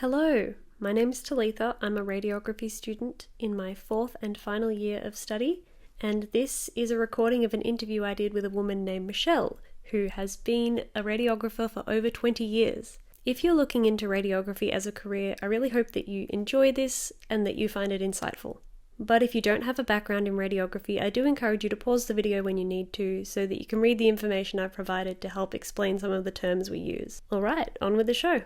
Hello, my name is Talitha. I'm a radiography student in my fourth and final year of study, and this is a recording of an interview I did with a woman named Michelle, who has been a radiographer for over 20 years. If you're looking into radiography as a career, I really hope that you enjoy this and that you find it insightful. But if you don't have a background in radiography, I do encourage you to pause the video when you need to, so that you can read the information I've provided to help explain some of the terms we use. Alright, on with the show.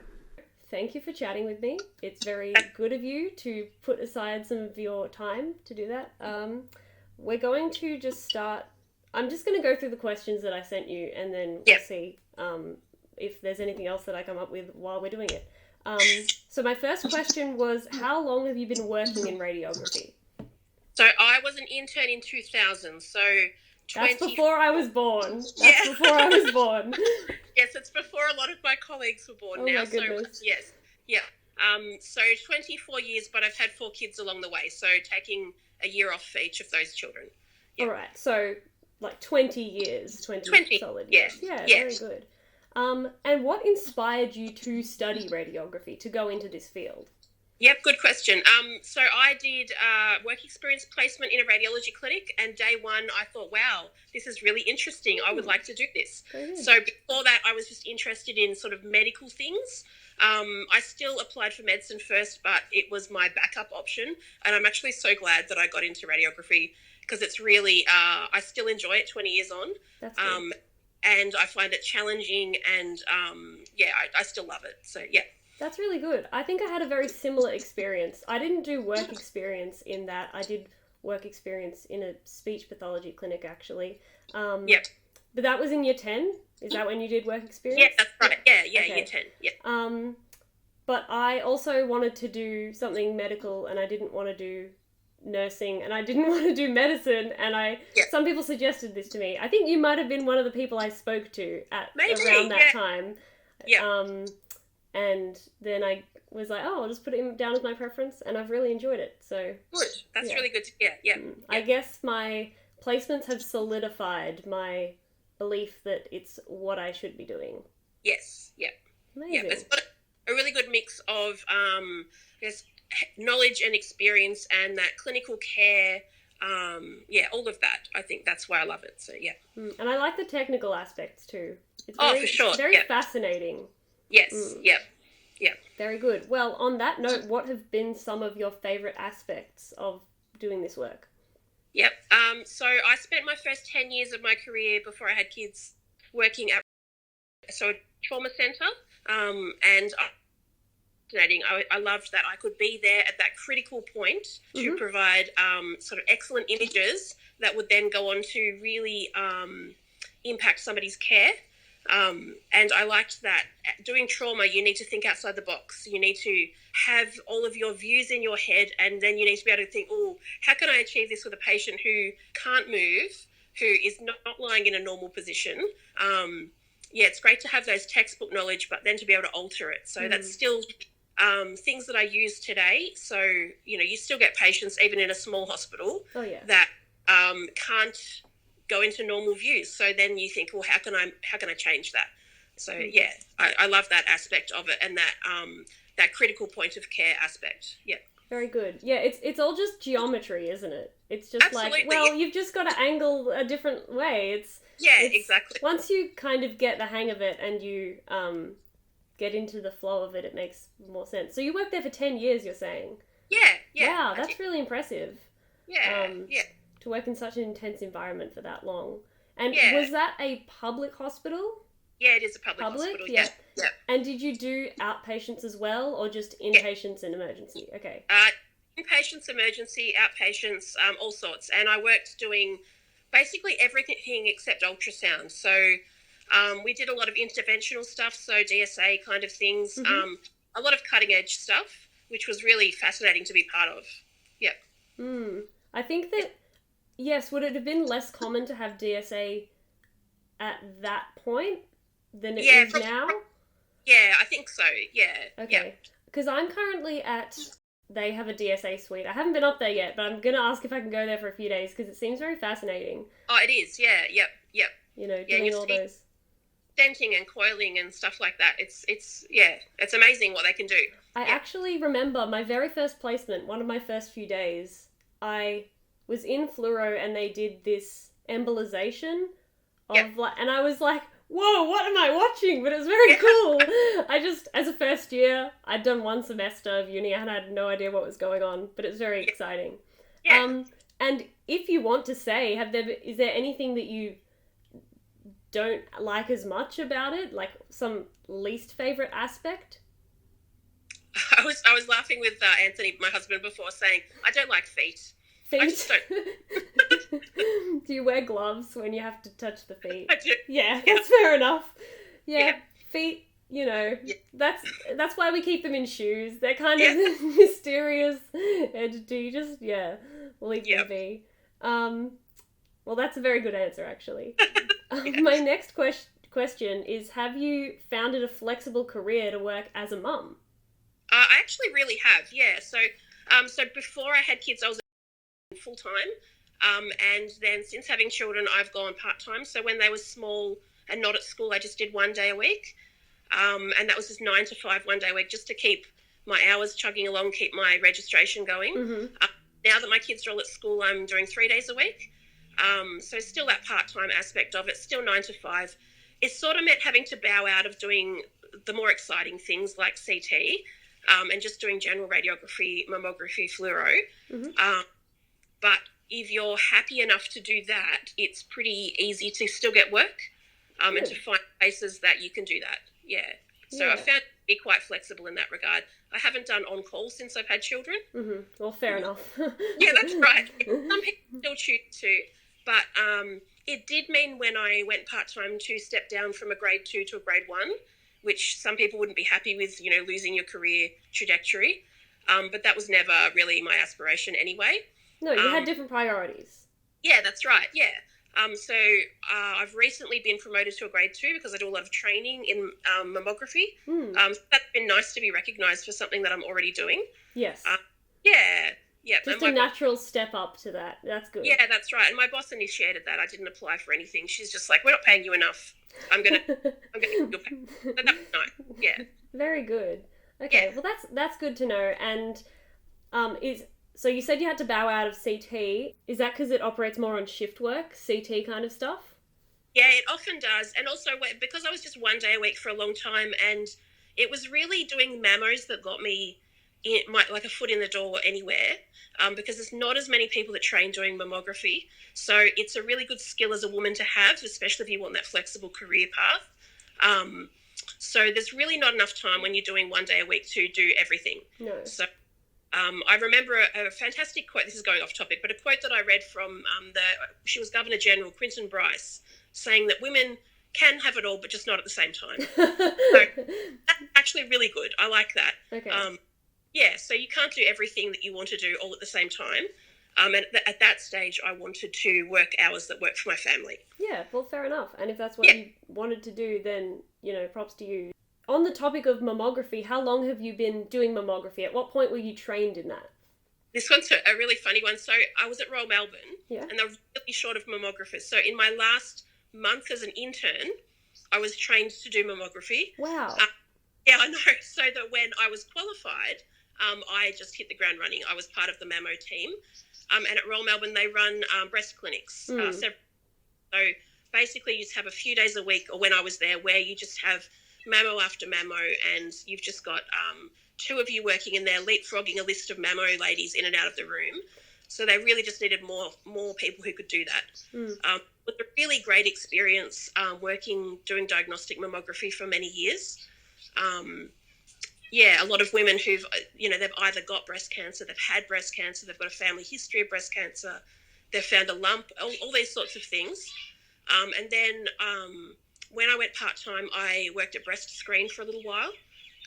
Thank you for chatting with me. It's very good of you to put aside some of your time to do that. We're going to just start. I'm just going to go through the questions that I sent you, and then we'll see if there's anything else that I come up with while we're doing it. So my first question was, how long have you been working in radiography? So I was an intern in 2000, so 20... That's before I was born. Before I was born. Yes, it's before a lot of my colleagues were born now. My goodness. So, yes, yeah. So 24 years, but I've had 4 kids along the way, so taking a year off for each of those children. Yeah. All right, so like 20 years, 20 solid years. Yeah, very good. And what inspired you to study radiography, to go into this field? Yep, good question. So I did work experience placement in a radiology clinic, and day one I thought, wow, this is really interesting. I would like to do this. So before that, I was just interested in sort of medical things. I still applied for medicine first, but it was my backup option. And I'm actually so glad that I got into radiography, because it's really, I still enjoy it 20 years on. That's good. And I find it challenging, and I still love it. So, yeah. That's really good. I think I had a very similar experience. I didn't do work experience in that. I did work experience in a speech pathology clinic, actually. Yep. But that was in year 10? Is that when you did work experience? Yeah, that's right. Yeah, okay. Year 10. Yeah. But I also wanted to do something medical, and I didn't want to do nursing, and I didn't want to do medicine, and some people suggested this to me. I think you might have been one of the people I spoke to at around that time. Yeah. And then I was like, I'll just put it down as my preference, and I've really enjoyed it. So good. That's really good to hear. Yeah. I guess my placements have solidified my belief that it's what I should be doing. Yes. Yeah. Amazing. Yeah. It's got a really good mix of knowledge and experience, and that clinical care. All of that. I think that's why I love it. So yeah. And I like the technical aspects too. It's for sure. It's very fascinating. Yes. Yeah. Very good. Well, on that note, what have been some of your favourite aspects of doing this work? Yep. So I spent my first 10 years of my career before I had kids working at a trauma centre, and I loved that I could be there at that critical point to provide sort of excellent images that would then go on to really impact somebody's care. And I liked that doing trauma, you need to think outside the box. You need to have all of your views in your head, and then you need to be able to think, how can I achieve this with a patient who can't move, who is not lying in a normal position? It's great to have those textbook knowledge, but then to be able to alter it. So that's still things that I use today. So, you still get patients, even in a small hospital, that can't go into normal views. So then you think, how can I change that? So I love that aspect of it, and that critical point of care aspect. Yeah. Very good. Yeah, it's all just geometry, isn't it? It's just you've just got to angle a different way. It's exactly. Once you kind of get the hang of it and you get into the flow of it, it makes more sense. So you worked there for 10 years, you're saying? Yeah. Wow, that's really impressive. Yeah. To work in such an intense environment for that long. And was that a public hospital? Yeah, it is a public hospital. Yeah. And did you do outpatients as well, or just inpatients and emergency? Okay. Inpatients, emergency, outpatients, all sorts. And I worked doing basically everything except ultrasound. So we did a lot of interventional stuff, so DSA kind of things, a lot of cutting edge stuff, which was really fascinating to be part of. Yeah. I think that, yes, would it have been less common to have DSA at that point than it is now? Yeah, I think so. Yeah. Okay. Because I'm currently they have a DSA suite. I haven't been up there yet, but I'm going to ask if I can go there for a few days, because it seems very fascinating. Oh, it is. Yeah. Yep. Doing all those. stenting and coiling and stuff like that. It's amazing what they can do. I actually remember my very first placement, one of my first few days, I was in fluoro and they did this embolization of like, and I was like, whoa, what am I watching? But it was very cool. I just, as a first year, I'd done one semester of uni and I had no idea what was going on, but it was very exciting. And if you want to say, is there anything that you don't like as much about it? Like some least favorite aspect? I was laughing with Anthony, my husband, before, saying I don't like feet. Feet? I just don't. Do you wear gloves when you have to touch the feet? I do. Yeah, that's fair enough. Yeah, feet, you know, that's why we keep them in shoes. They're kind of mysterious entity. Just, leave them be. Well, that's a very good answer, actually. My next question is, have you found it a flexible career to work as a mum? I actually really have, yeah. So before I had kids, I was full-time. And then since having children, I've gone part-time. So when they were small and not at school, I just did 1 day a week. And that was just 9 to 5, 1 day a week, just to keep my hours chugging along, keep my registration going. Mm-hmm. Now that my kids are all at school, I'm doing 3 days a week. So still that part-time aspect of it, still 9 to 5. It sort of meant having to bow out of doing the more exciting things like CT, and just doing general radiography, mammography, fluoro. Mm-hmm. But if you're happy enough to do that, it's pretty easy to still get work, and to find places that you can do that. Yeah. So I found it to be quite flexible in that regard. I haven't done on-call since I've had children. Mm-hmm. Well, fair enough. Yeah, that's right. Some people still choose to, but it did mean when I went part-time to step down from a grade 2 to a grade 1, which some people wouldn't be happy with, losing your career trajectory. But that was never really my aspiration anyway. No, you had different priorities. Yeah, that's right. Yeah. So I've recently been promoted to a grade 2 because I do a lot of training in mammography. So that's been nice to be recognised for something that I'm already doing. Yes. Yeah. Just a natural step up to that. That's good. Yeah, that's right. And my boss initiated that. I didn't apply for anything. She's just like, we're not paying you enough. I'm gonna you'll pay. So that was nice. Yeah. Very good. Okay. Yeah. Well, that's good to know. And so you said you had to bow out of CT. Is that because it operates more on shift work, CT kind of stuff? Yeah, it often does. And also because I was just 1 day a week for a long time, and it was really doing mammos that got me like a foot in the door anywhere, because there's not as many people that train doing mammography. So it's a really good skill as a woman to have, especially if you want that flexible career path. So there's really not enough time when you're doing 1 day a week to do everything. No. So I remember a fantastic quote. This is going off topic, but a quote that I read from she was Governor General Quinton Bryce, saying that women can have it all, but just not at the same time. So that's actually really good. I like that. Okay. So you can't do everything that you want to do all at the same time. And at that stage, I wanted to work hours that work for my family. Yeah, well, fair enough. And if that's what you wanted to do, then, props to you. On the topic of mammography, how long have you been doing mammography? At what point were you trained in that? This one's a really funny one. So I was at Royal Melbourne, and they were really short of mammographers. So in my last month as an intern, I was trained to do mammography. Wow. Yeah, I know. So that when I was qualified, I just hit the ground running. I was part of the mammo team. And at Royal Melbourne, they run breast clinics. So basically, you just have a few days a week, or when I was there, where you just have mammo after mammo, and you've just got 2 of you working in there, leapfrogging a list of mammo ladies in and out of the room. So they really just needed more people who could do that. It was a really great experience doing diagnostic mammography for many years. A lot of women who've, they've either got breast cancer, they've had breast cancer, they've got a family history of breast cancer, they've found a lump, all these sorts of things. And then when I went part-time, I worked at Breast Screen for a little while.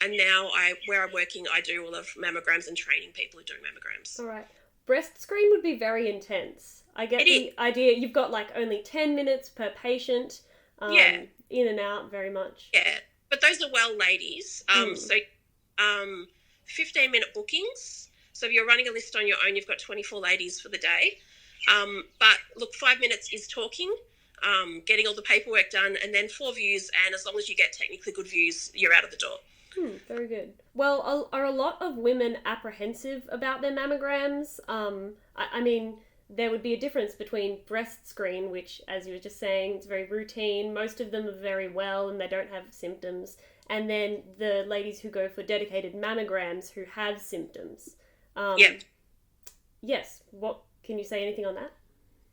And now where I'm working, I do all of mammograms and training people who do mammograms. All right. Breast Screen would be very intense. I get the idea. You've got like only 10 minutes per patient. In and out very much. Yeah. But those are well ladies. So 15-minute bookings. So if you're running a list on your own, you've got 24 ladies for the day. But look, 5 minutes is talking. getting all the paperwork done, and then 4 views, and as long as you get technically good views, you're out of the door. Very good. Well, are a lot of women apprehensive about their mammograms? I mean, there would be a difference between breast screen, which, as you were just saying, it's very routine. Most of them are very well and they don't have symptoms. And then the ladies who go for dedicated mammograms who have symptoms. Yes. What can you say anything on that?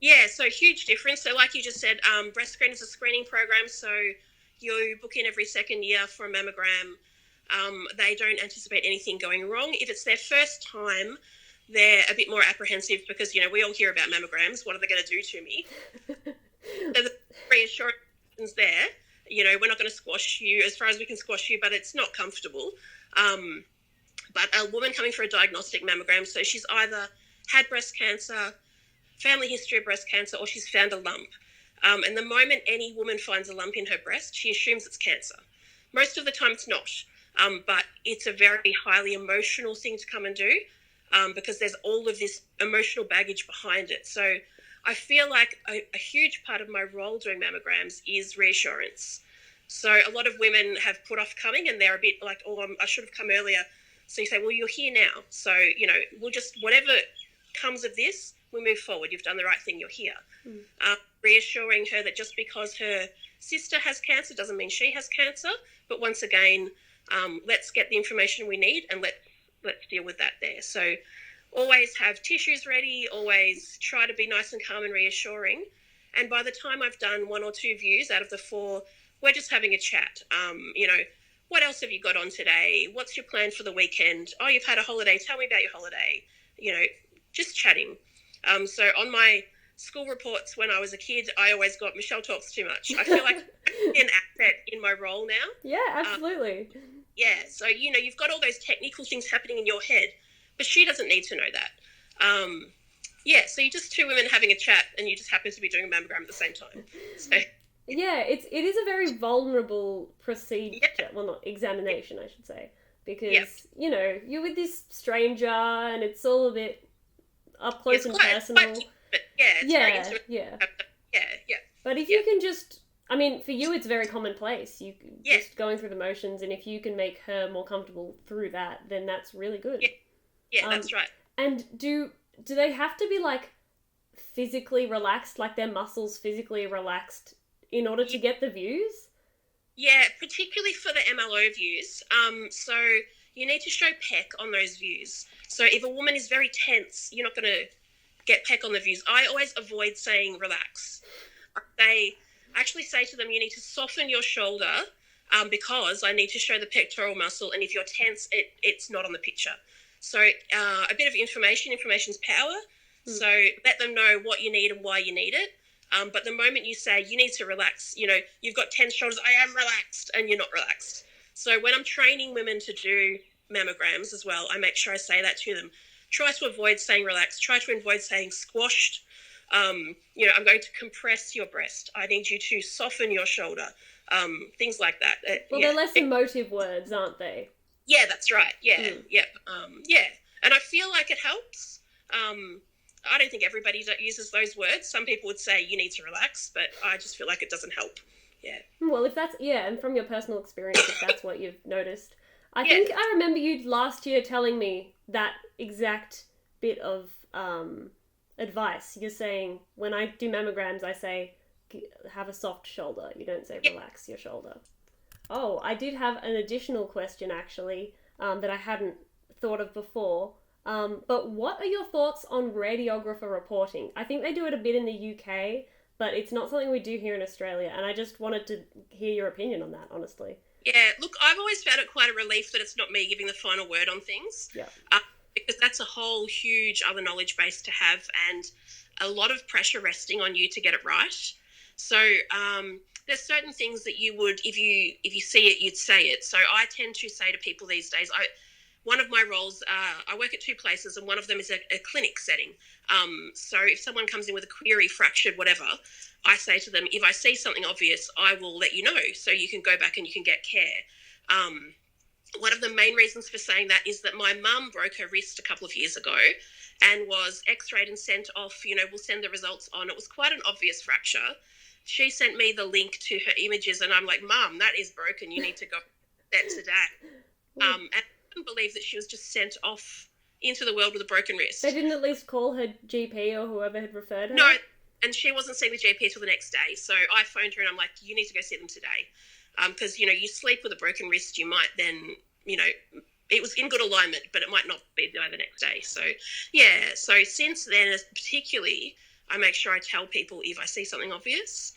Yeah, so huge difference. So like you just said, breast screen is a screening program. So you book in every second year for a mammogram. They don't anticipate anything going wrong. If it's their first time, they're a bit more apprehensive because, we all hear about mammograms. What are they going to do to me? So the reassurance there, we're not going to squash you as far as we can squash you, but it's not comfortable. But a woman coming for a diagnostic mammogram, so she's either had breast cancer, family history of breast cancer, or she's found a lump. And the moment any woman finds a lump in her breast, she assumes it's cancer. Most of the time it's not, but it's a very highly emotional thing to come and do because there's all of this emotional baggage behind it. So I feel like a huge part of my role doing mammograms is reassurance. So a lot of women have put off coming and they're a bit like, I should have come earlier. So you say, well, you're here now. So, we'll just, whatever comes of this, we'll move forward. You've done the right thing. You're here. Reassuring her that just because her sister has cancer doesn't mean she has cancer. But once again, let's get the information we need and let's deal with that there. So always have tissues ready, always try to be nice and calm and reassuring. And by the time I've done 1 or 2 views out of the 4, we're just having a chat. What else have you got on today? What's your plan for the weekend? Oh, you've had a holiday. Tell me about your holiday. Just chatting. So on my school reports when I was a kid, I always got Michelle talks too much. I feel like I'm an asset in my role now. Yeah, absolutely. So, you've got all those technical things happening in your head, but she doesn't need to know that. So you're just 2 women having a chat and you just happen to be doing a mammogram at the same time. So... Yeah, it is a very vulnerable procedure. Yeah. Well, not examination, I should say. Because, you're with this stranger and it's all a bit up close and personal. It's very intimate. Yeah. Yeah. But if you can just... I mean, for you, it's very commonplace. You just going through the motions, and if you can make her more comfortable through that, then that's really good. Yeah, that's right. And do they have to be, physically relaxed, like their muscles physically relaxed in order to get the views? Yeah, particularly for the MLO views. So you need to show PEC on those views. So if a woman is very tense, you're not going to get PEC on the views. I always avoid saying relax. They actually say to them, you need to soften your shoulder because I need to show the pectoral muscle. And if you're tense, it's not on the picture. So a bit of information's power. So let them know what you need and why you need it. But the moment you say you need to relax, you've got tense shoulders, I am relaxed, and you're not relaxed. So when I'm training women to do mammograms as well, I make sure I say that to them. Try to avoid saying relaxed. Try to avoid saying squashed. I'm going to compress your breast. I need you to soften your shoulder. Things like that. They're less emotive words, aren't they? Yeah, that's right. Yeah, And I feel like it helps. I don't think everybody uses those words. Some people would say you need to relax, but I just feel like it doesn't help. Yeah. Well, if that's, and from your personal experience, if that's what you've noticed. I think I remember you last year telling me that exact bit of advice. You're saying, when I do mammograms, I say, have a soft shoulder. You don't say relax your shoulder. Oh, I did have an additional question, actually, that I hadn't thought of before. But what are your thoughts on radiographer reporting? I think they do it a bit in the UK, but it's not something we do here in Australia. And I just wanted to hear your opinion on that, honestly. Yeah, look, I've always found it quite a relief that it's not me giving the final word on things. Yeah. Because that's a whole huge other knowledge base to have and a lot of pressure resting on you to get it right. So there's certain things that you would, if you see it, you'd say it. So I tend to say to people these days, one of my roles, I work at 2 places and one of them is a clinic setting. So if someone comes in with a query, fractured, whatever, I say to them, if I see something obvious, I will let you know so you can go back and you can get care. One of the main reasons for saying that is that my mum broke her wrist a couple of years ago and was x-rayed and sent off, we'll send the results on. It was quite an obvious fracture. she sent me the link to her images, and I'm like, Mum, that is broken. You need to go that today. And I couldn't believe that she was just sent off into the world with a broken wrist. They didn't at least call her GP or whoever had referred her? No, and she wasn't seeing the GP till the next day. So I phoned her and I'm like, you need to go see them today. Because, you sleep with a broken wrist, you might then, it was in good alignment, but it might not be by the next day. So, yeah. So since then, particularly, I make sure I tell people if I see something obvious.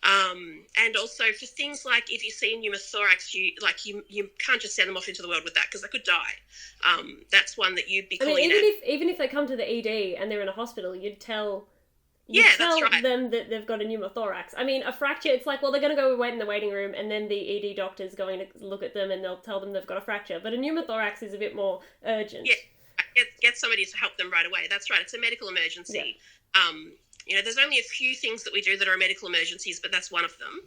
And also for things like if you see a pneumothorax, you can't just send them off into the world with that because they could die. That's one that you'd be calling even if they come to the ED and they're in a hospital, you'd tell that's right. them that they've got a pneumothorax. I mean, a fracture, it's like, well, they're going to go wait in the waiting room and then the ED doctor's going to look at them and they'll tell them they've got a fracture. But a pneumothorax is a bit more urgent. Yeah, get somebody to help them right away. That's right. It's a medical emergency. Yeah. There's only a few things that we do that are medical emergencies, but that's one of them.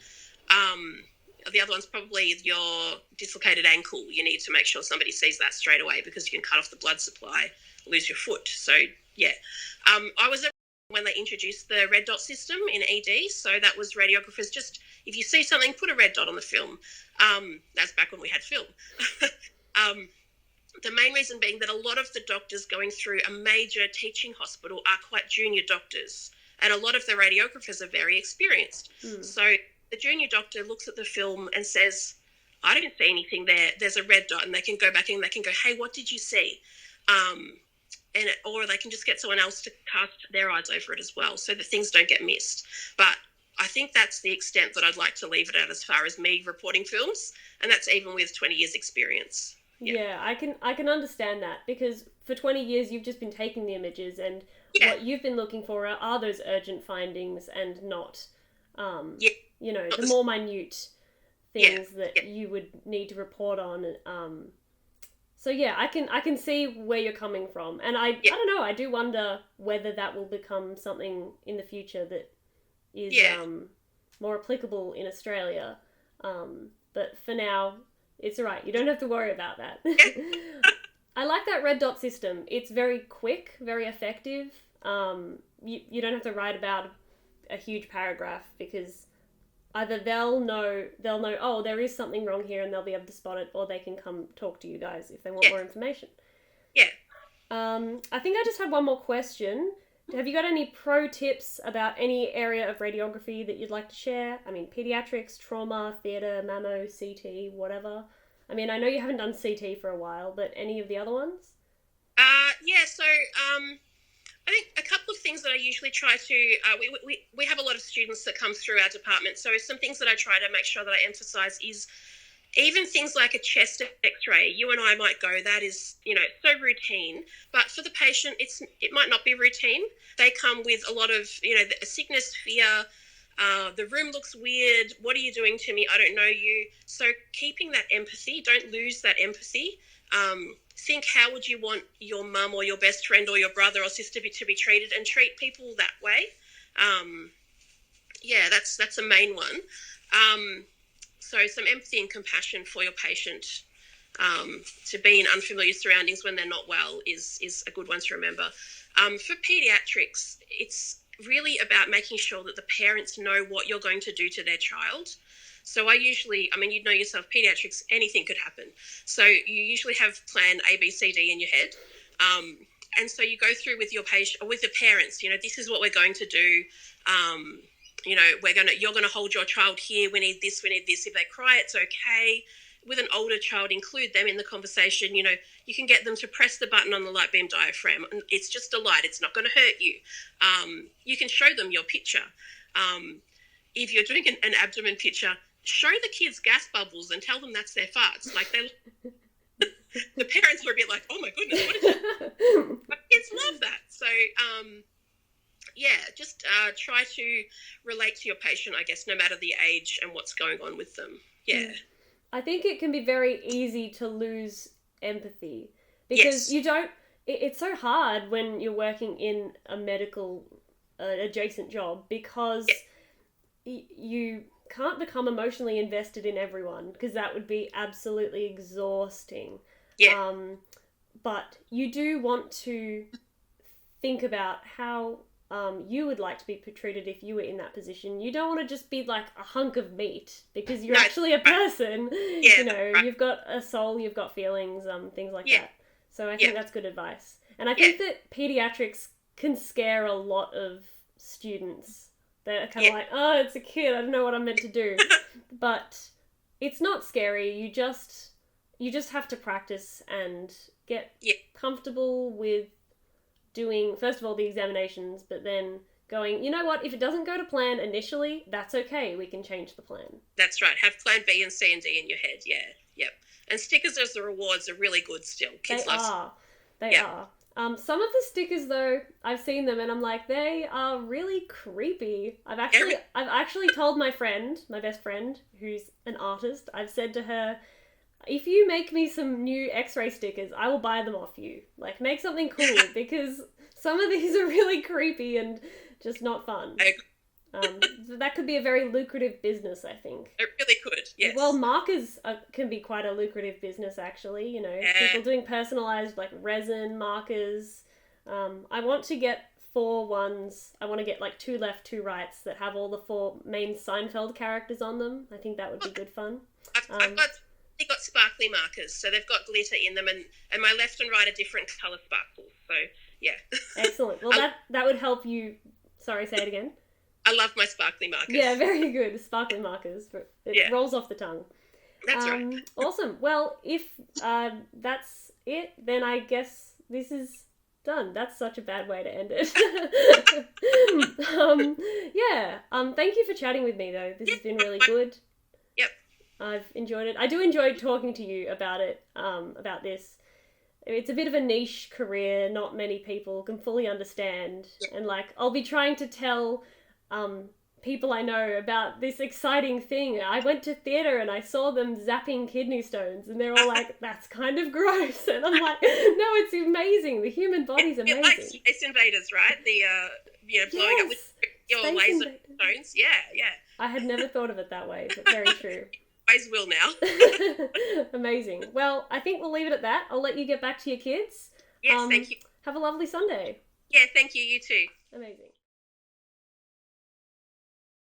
The other one's probably your dislocated ankle. You need to make sure somebody sees that straight away because you can cut off the blood supply, lose your foot. So, yeah. I was when they introduced the red dot system in ED. So that was radiographers. Just if you see something, put a red dot on the film. That's back when we had film. The main reason being that a lot of the doctors going through a major teaching hospital are quite junior doctors, and a lot of the radiographers are very experienced. So the junior doctor looks at the film and says, I don't see anything there. There's a red dot, and they can go back and they can go, hey, what did you see? Or they can just get someone else to cast their eyes over it as well so that things don't get missed. But I think that's the extent that I'd like to leave it at as far as me reporting films, and that's even with 20 years experience. Yeah, I can understand that because for 20 years you've just been taking the images and what you've been looking for are those urgent findings and not, the more minute things that you would need to report on. So yeah, I can see where you're coming from, and I don't know. I do wonder whether that will become something in the future that is more applicable in Australia. But for now, it's all right. You don't have to worry about that. I like that red dot system. It's very quick, very effective. You don't have to write about a huge paragraph because either they'll know, oh, there is something wrong here and they'll be able to spot it, or they can come talk to you guys if they want more information. Yeah. I think I just have one more question. Have you got any pro tips about any area of radiography that you'd like to share? I mean, pediatrics, trauma, theatre, mammo, CT, whatever. I mean, I know you haven't done CT for a while, but any of the other ones? So I think a couple of things that I usually try to, we have a lot of students that come through our department. So some things that I try to make sure that I emphasise is even things like a chest x-ray. You and I might go, that is, so routine. But for the patient, it might not be routine. They come with a lot of, sickness, fear. The room looks weird. What are you doing to me? I don't know you. So keeping that empathy, don't lose that empathy. Think how would you want your mum or your best friend or your brother or sister to be treated, and treat people that way. That's a main one. So some empathy and compassion for your patient, to be in unfamiliar surroundings when they're not well is a good one to remember. For pediatrics, it's really about making sure that the parents know what you're going to do to their child. So you'd know yourself, pediatrics, anything could happen. So you usually have plan A, B, C, D in your head. And so you go through with your patient or with the parents, this is what we're going to do. You're going to hold your child here. We need this. If they cry, it's okay. With an older child, include them in the conversation. You can get them to press the button on the light beam diaphragm. It's just a light. It's not going to hurt you. You can show them your picture. If you're doing an abdomen picture, show the kids gas bubbles and tell them that's their farts. Like the parents were a bit like, oh my goodness, what is that? But kids love that. So, just try to relate to your patient, I guess, no matter the age and what's going on with them. Yeah. I think it can be very easy to lose empathy because it's so hard when you're working in a medical adjacent job because you can't become emotionally invested in everyone because that would be absolutely exhausting. But you do want to think about how you would like to be treated if you were in that position. You don't want to just be like a hunk of meat, because you're actually a person. Yeah, you know, you've got a soul, you've got feelings, things like that. So I think that's good advice. And I think that pediatrics can scare a lot of students. They're kind of like, oh, it's a kid, I don't know what I'm meant to do. But it's not scary. You just have to practice and get comfortable with doing, first of all, the examinations, but then going, you know what, if it doesn't go to plan initially, that's okay. We can change the plan. That's right. Have plan B and C and D in your head. Yeah. Yep. And stickers as the rewards are really good still. Kids love. They are. Some of the stickers, though, I've seen them and I'm like, they are really creepy. I've actually told my best friend, who's an artist, I've said to her, if you make me some new X-ray stickers, I will buy them off you. Like, make something cool, because some of these are really creepy and just not fun. That could be a very lucrative business, I think. It really could, yes. Well, markers can be quite a lucrative business, actually. You know, people doing personalised, like, resin markers. I want to get 4 ones. I want to get, like, 2 left, 2 rights that have all the 4 main Seinfeld characters on them. I think that would be good fun. They've got sparkly markers, so they've got glitter in them, and my left and right are different colour sparkles. So, yeah. Excellent. Well, that would help you... Sorry, say it again. I love my sparkly markers. Yeah, very good. Sparkly markers. It rolls off the tongue. That's right. Awesome. Well, if that's it, then I guess this is done. That's such a bad way to end it. Thank you for chatting with me, though. This has been really good. Yep. I've enjoyed it. I do enjoy talking to you about it, about this. It's a bit of a niche career. Not many people can fully understand. Yep. And, like, I'll be trying to tell people I know about this exciting thing. I went to theatre and I saw them zapping kidney stones, and they're all like, that's kind of gross. And I'm like, no, it's amazing. The human body's amazing. Like Space Invaders, right? The, blowing up with your laser stones. Yeah. I had never thought of it that way, but very true. Always will now. Amazing. Well, I think we'll leave it at that. I'll let you get back to your kids. Yes, thank you. Have a lovely Sunday. Yeah, thank you. You too. Amazing.